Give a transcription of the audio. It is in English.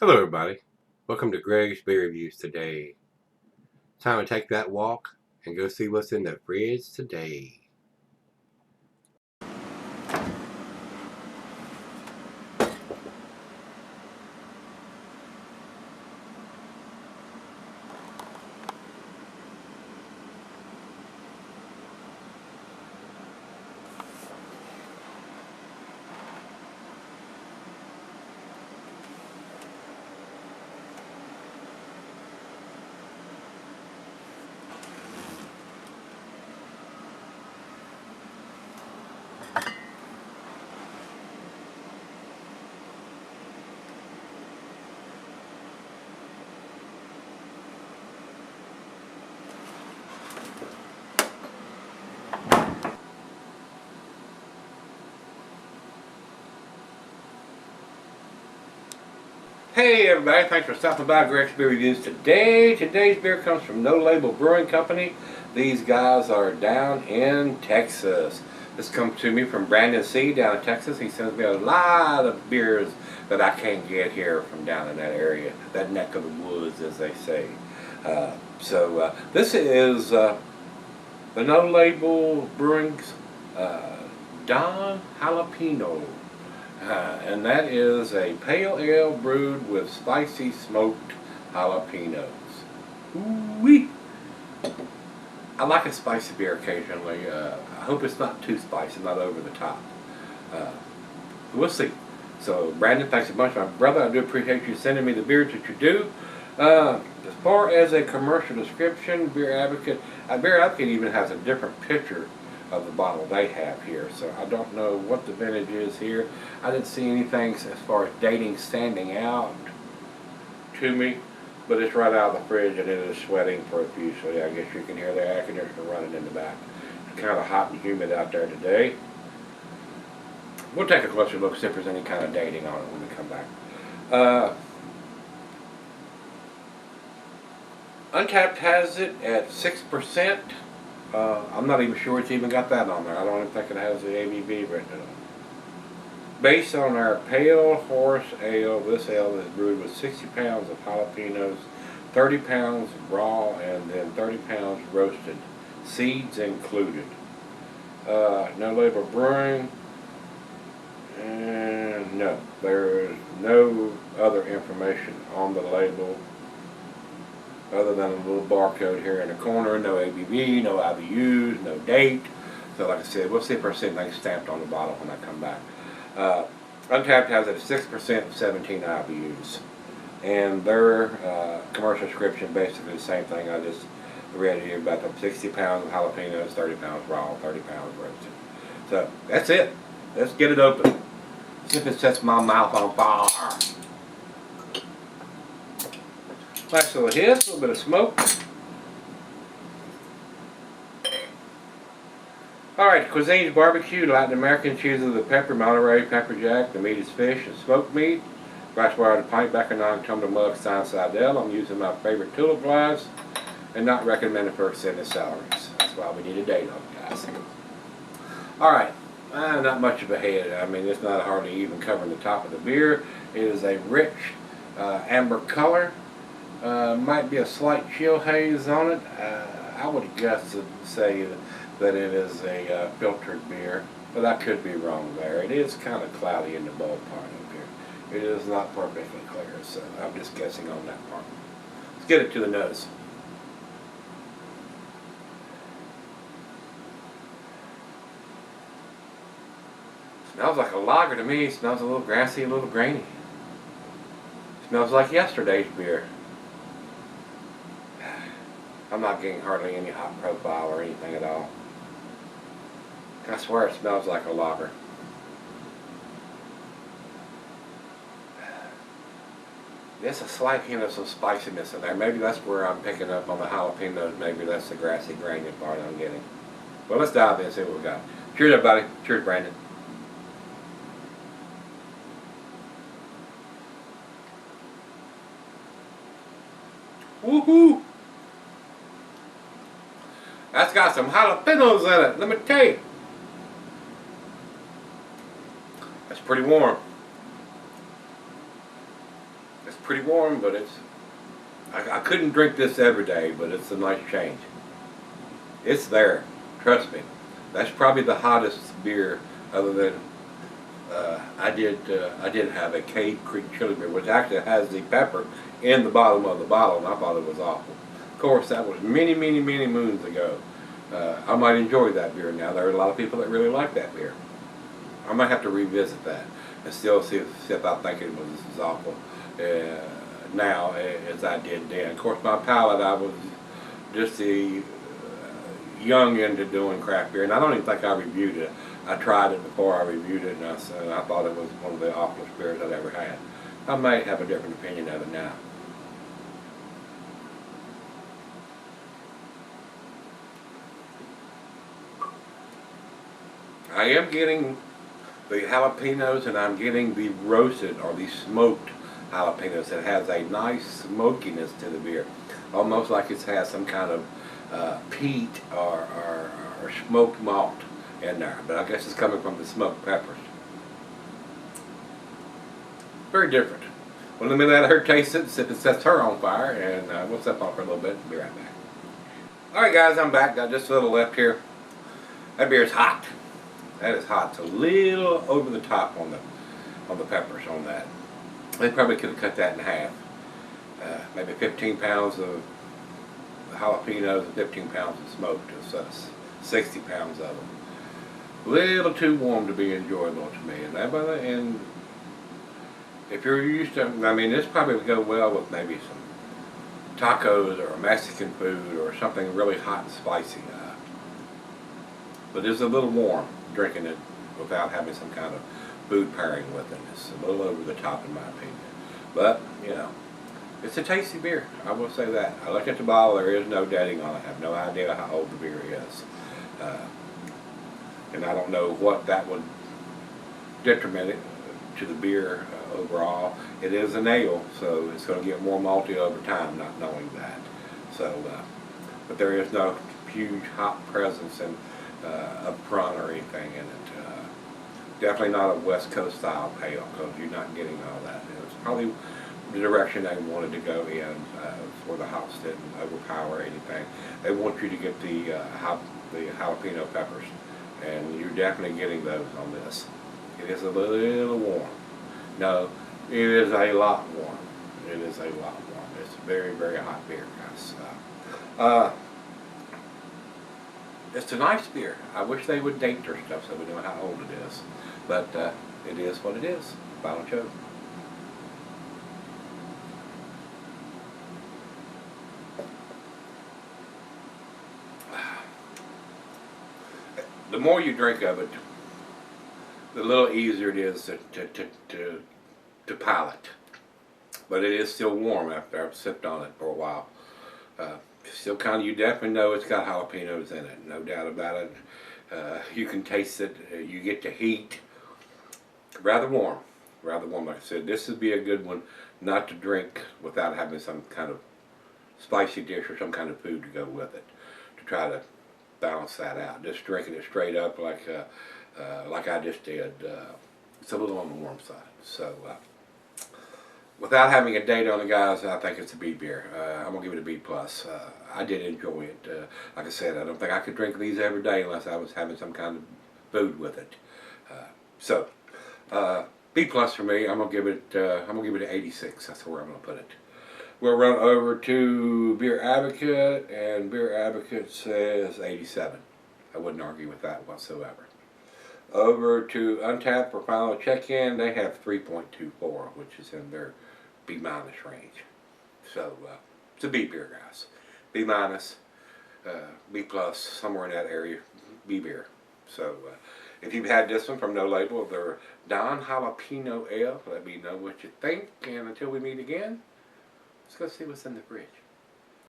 Hello everybody, welcome to Gregsbeerreviews today. Time to take that walk and go see what's in the fridge today. Hey everybody, thanks for stopping by Gregsbeerreviews today. Today's beer comes from No Label Brewing Company. These guys are down in Texas. This comes to me from Brandon C. down in Texas. He sends me a lot of beers that I can't get here from down in that area, that neck of the woods as they say. This is the No Label Brewing's Don Jalapeno. And that is a pale ale brewed with spicy smoked jalapenos. Ooh-wee! I like a spicy beer occasionally. I hope it's not too spicy, not over the top. We'll see. So, Brandon, thanks a bunch. My brother, I do appreciate you sending me the beers that you do. As far as a commercial description, Beer Advocate even has a different picture of the bottle they have here, so I don't know what the vintage is here. I didn't see anything as far as dating standing out to me, but it's right out of the fridge and it is sweating profusely. I guess you can hear the air conditioner running in the back. It's kind of hot and humid out there today. We'll take a closer look, see if there's any kind of dating on it when we come back. Untapped has it at 6%. I'm not even sure it's even got that on there. I don't even think it has the ABV written on it. Based on our Pale Horse Ale, this ale is brewed with 60 pounds of jalapenos, 30 pounds raw, and then 30 pounds roasted, seeds included. No Label Brewing, and no, there is no other information on the label other than a little barcode here in the corner. No ABV, no IBUs, no date. So like I said, we'll see if there's anything stamped on the bottle when I come back. Untapped has it at 6%, 17 IBUs. And their commercial description basically the same thing I just read here about the 60 pounds of jalapenos, 30 pounds raw, 30 pounds roasted. So that's it. Let's get it open. See if it sets my mouth on fire. Nice little hiss, a little bit of smoke. Alright, cuisine's barbecue. Latin American chooses the pepper, Monterey, pepper jack. The meat is fish and smoked meat. Glassware to pint, back in non-tumbler mug, Stein Seidel. I'm using my favorite tulip glass and not recommended for extended salaries. That's why we need a date on it, guys. Alright, not much of a head. I mean, it's not hardly even covering the top of the beer. It is a rich amber color. Might be a slight chill haze on it. I would guess to say that it is a filtered beer, but I could be wrong there. It is kind of cloudy in the bulb part up here. It is not perfectly clear, so I'm just guessing on that part. Let's get it to the nose. Smells like a lager to me. It smells a little grassy, a little grainy. Smells like yesterday's beer. I'm not getting hardly any hop profile or anything at all. I swear it smells like a lager. There's a slight hint of some spiciness in there. Maybe that's where I'm picking up on the jalapenos. Maybe that's the grassy, grainy part I'm getting. Well, let's dive in and see what we got. Cheers, everybody. Cheers, Brandon. Woohoo! That's got some jalapenos in it, let me tell you. That's pretty warm. It's pretty warm, but I couldn't drink this every day, but it's a nice change. It's there, trust me. That's probably the hottest beer, other than I did have a Cave Creek chili beer, which actually has the pepper in the bottom of the bottle, and I thought it was awful. Of course, that was many moons ago. I might enjoy that beer now. There are a lot of people that really like that beer. I might have to revisit that and still see if I think it was as awful now as I did then. Of course, my palate, I was just a young into doing craft beer, and I don't even think I reviewed it. I tried it before I reviewed it, and I thought it was one of the awfulest beers I'd ever had. I may have a different opinion of it now. I am getting the jalapenos, and I'm getting the roasted or the smoked jalapenos. It has a nice smokiness to the beer, almost like it has some kind of peat or smoked malt in there, but I guess it's coming from the smoked peppers. Very different. Well, let me let her taste it, see if it sets her on fire, and we'll step on for a little bit and be right back. Alright guys, I'm back. Got just a little left here. That beer is hot. That is hot. It's a little over the top on the peppers on that. They probably could have cut that in half. Maybe 15 pounds of jalapenos and 15 pounds of smoked, so 60 pounds of them. A little too warm to be enjoyable to me, and if you're used to, I mean, this probably would go well with maybe some tacos or Mexican food or something really hot and spicy. But it's a little warm drinking it without having some kind of food pairing with it. It's a little over the top in my opinion. But, you know, it's a tasty beer. I will say that. I look at the bottle, there is no dating on it. I have no idea how old the beer is. And I don't know what that would detriment it to the beer overall. It is an ale, so it's going to get more malty over time, not knowing that. So, but there is no huge hop presence in, up front or anything in it. Definitely not a West Coast style pale, because you're not getting all that. It was probably the direction they wanted to go in for the hops didn't overpower anything. They want you to get the jalapeno peppers, and you're definitely getting those on this. It is a little warm. No, it is a lot warm. It is a lot warm. It's a very hot beer, guys. It's a nice beer. I wish they would date their stuff so we know how old it is. But it is what it is. Final choke. The more you drink of it, the little easier it is to palate. But it is still warm after I've sipped on it for a while. Still kind of, you definitely know it's got jalapenos in it, no doubt about it. You can taste it, you get the heat. Rather warm, like I said. This would be a good one not to drink without having some kind of spicy dish or some kind of food to go with it, to try to balance that out. Just drinking it straight up like I just did, it's a little on the warm side. So without having a date on it, guys, I think it's a B beer. I'm going to give it a B+. I did enjoy it. Like I said, I don't think I could drink these every day unless I was having some kind of food with it. So B+ for me. I'm gonna give it an 86. That's where I'm gonna put it. We'll run over to Beer Advocate, and Beer Advocate says 87. I wouldn't argue with that whatsoever. Over to Untappd for final check-in, they have 3.24, which is in their B- range. So it's a B beer, guys. B-, B+, somewhere in that area, B beer. So if you've had this one from No Label, their Don Jalapeno Ale, let me know what you think. And until we meet again, let's go see what's in the fridge.